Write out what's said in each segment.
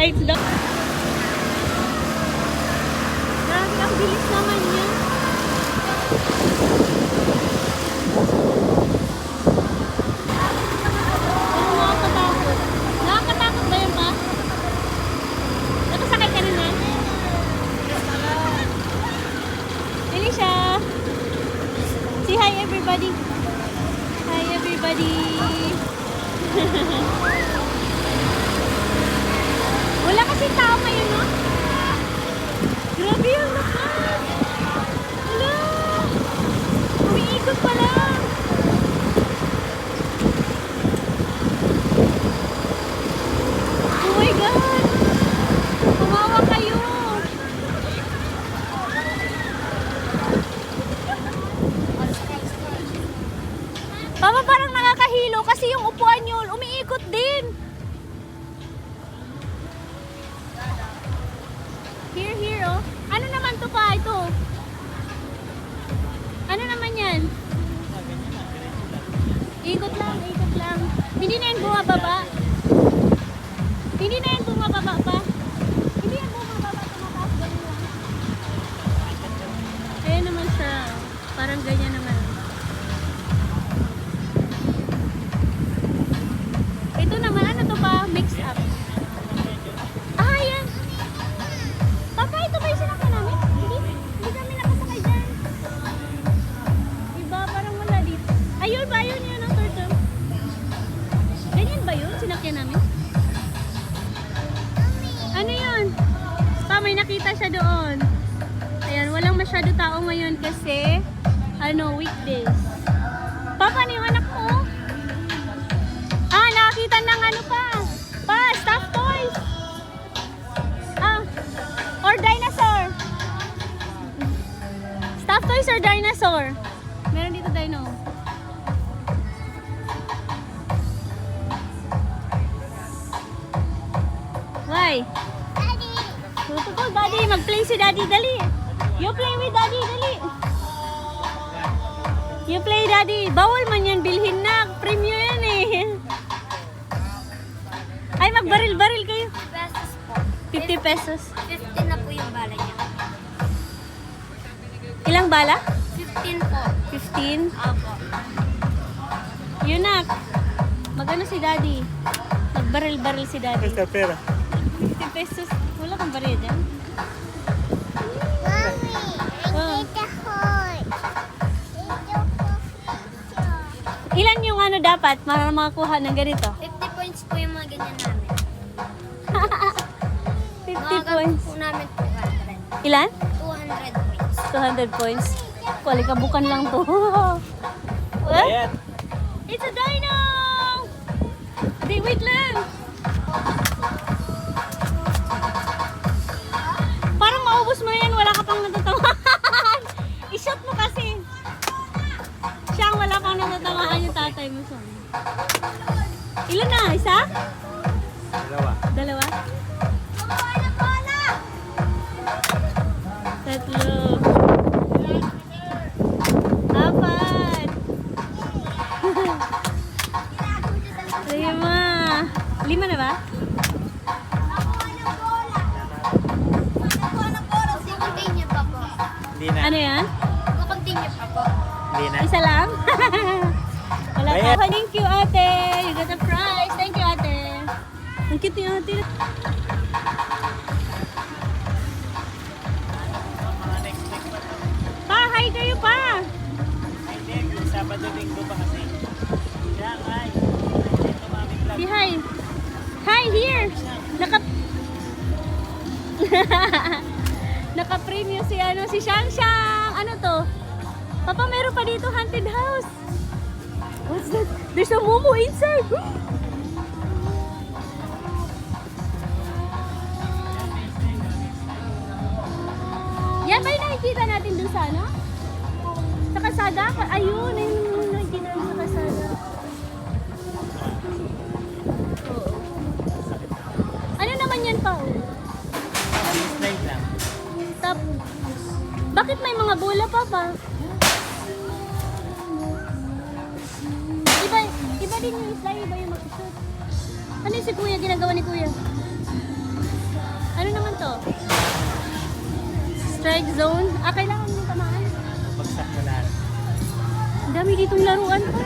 lights daw. Grabe, ang bilis naman niya. Ano nakakatakot? Nakakatakot ba yun pa? Nakasakay ka na na? Alicia! Say hi everybody! Hi everybody! Wala kasi tao ngayon, no? Grabe yung lakas! Wala! Umiikot pa lang! Oh my God! Kumawa kayo! Papa, parang nakakahilo kasi yung upuan nyo umiikot din! Here, oh. Ano naman to pa? Ito. Ano naman yan? Ikot lang, ikot lang. Hindi na yan bumababa. Hindi na yan bumababa pa. Hindi yan bumababa, tumataas ganyan lang. Ayan naman siya. Parang ganyan naman. Ito naman, ano to pa? Mix up. Ah, yan. Papa, ito ba yung sinakyan namin? Hindi kami nakasakay dyan. Iba, parang wala dito. Ayun ba? Ayun yun ang turtle. Ganyan ba yun? Sinakyan namin? Ano yun? Pa, may nakita siya doon. Ayan, walang masyado tao ngayon kasi weekdays. Papa, ano yung anak mo? Ah, nakakita ng ano pa? Pa, stuffed toys. Or dinosaur. Stuffed toys or dinosaur? Meron dito dino. Why? Daddy. Tutukol, Daddy. Mag-play si Daddy. Dali. You play with Daddy. Dali. You play, Daddy. Bawal man yan. Bilhin na. Premium yan eh. Ay, magbaril-baril kayo. 50 pesos. 15 na po yung bala niya. Ilang bala? 15 po. 15? Opo. Yun na. Magano si Daddy? Magbaril-baril si Daddy. Esta pera. 50 pesos. Wala kang baril dyan. Mommy, Oh. the horse. Ilan yung dapat para makakuha ng ganito? 50 points po yung mga ganyan namin. 50 points. po namin 200. Ilan? 200 points. 200 points. Kualikabukan lang to. What? Ayan. It's a dino! Di, wait lang! Parang maubos mo yan, wala ka pang natatamaan. I-shot mo kasi. Siyang wala pang natatamaan yung tatay mo siya. Ilan na? Isa? Dalawa. Dalawa? Tatlo. Apat. Lima. Lima na ba? Continue pa po. Hindi na. Ano yan? Continue pa po. Hindi na. Isa lang? Wala Ayan. ka. Thank you, ate. You got a prize. Thank you, ate. Ang cute yung ate. Pa, hi kayo pa. Hindi, Sabado Linggo pa kasi. Kaya ay. Ito mami vlog. Si hi. Hi, here. Naka-premium si Shang Shang. Ano to? Papa, meron pa dito haunted house. What's that? There's a Momo inside. Yan ba yung nakikita natin dun sa ano? Sa kasada? Ayun, ayun yung nakikita natin sa kasada. Oo. Ano naman yan pa? Slide lang. Bakit may mga bola pa pa? Iba din yung slide, iba yung mag-shoot. Ano yung si kuya, ginagawa ni kuya? ditong laruan pa.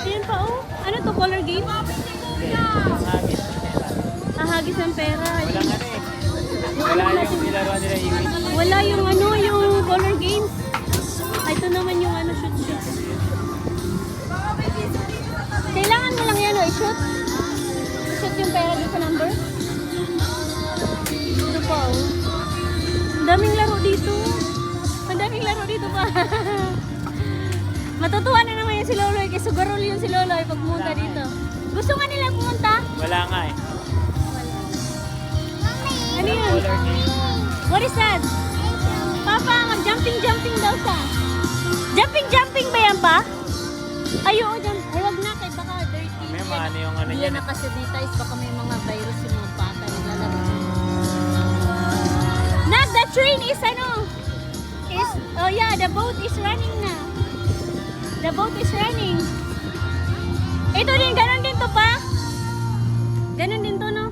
Ayan pa oh. Ano to, color game? Hagis ng pera. Hagis ng pera. Walang ano eh. Wala yung nilaruan nila Iwin. Wala yung ano, yung color games. Ito naman yung ano, shoot. Kailangan mo lang yan, oh, i-shoot. I-shoot yung pera dito sa number. Ito pa, oh. Ang daming laro dito. Ang daming laro dito pa. Matutuwa na naman yung si Loloy kasi sugarol yung si Loloy pag pumunta dito. Gusto nga nila pumunta? Wala nga eh. Ano yun? Color game. What is that? Papa, mag-jumping daw sa. Jumping ba yan pa? Ay, oo, ay, wag na, kay baka dirty. May maano yung ano Hindi yan yan eh. nakasanitize, baka may mga virus yung mga bata naglalaro. Not the train is ano? Is, oh yeah, the boat is running na. The boat is running. Ito din, ganun din to pa. Ganun din to, no?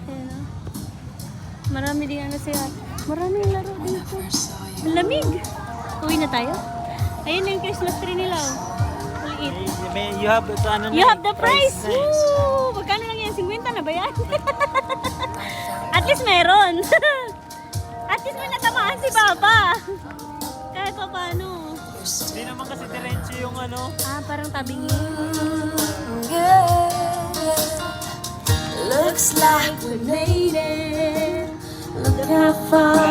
Ayan, oh. Marami din ano siya. Maraming laro dito. Ang lamig. Uwi na tayo? Ayun yung Christmas tree nila. Oh. Maliit. You have ito ano You na have the price! Woo! Magkano lang yan? 50 na ba yan? At least meron. At least may natamaan si Papa. Kahit pa paano. Hindi naman kasi diretso yung ano. Ah, parang tabingi. Looks like we made it. Look how far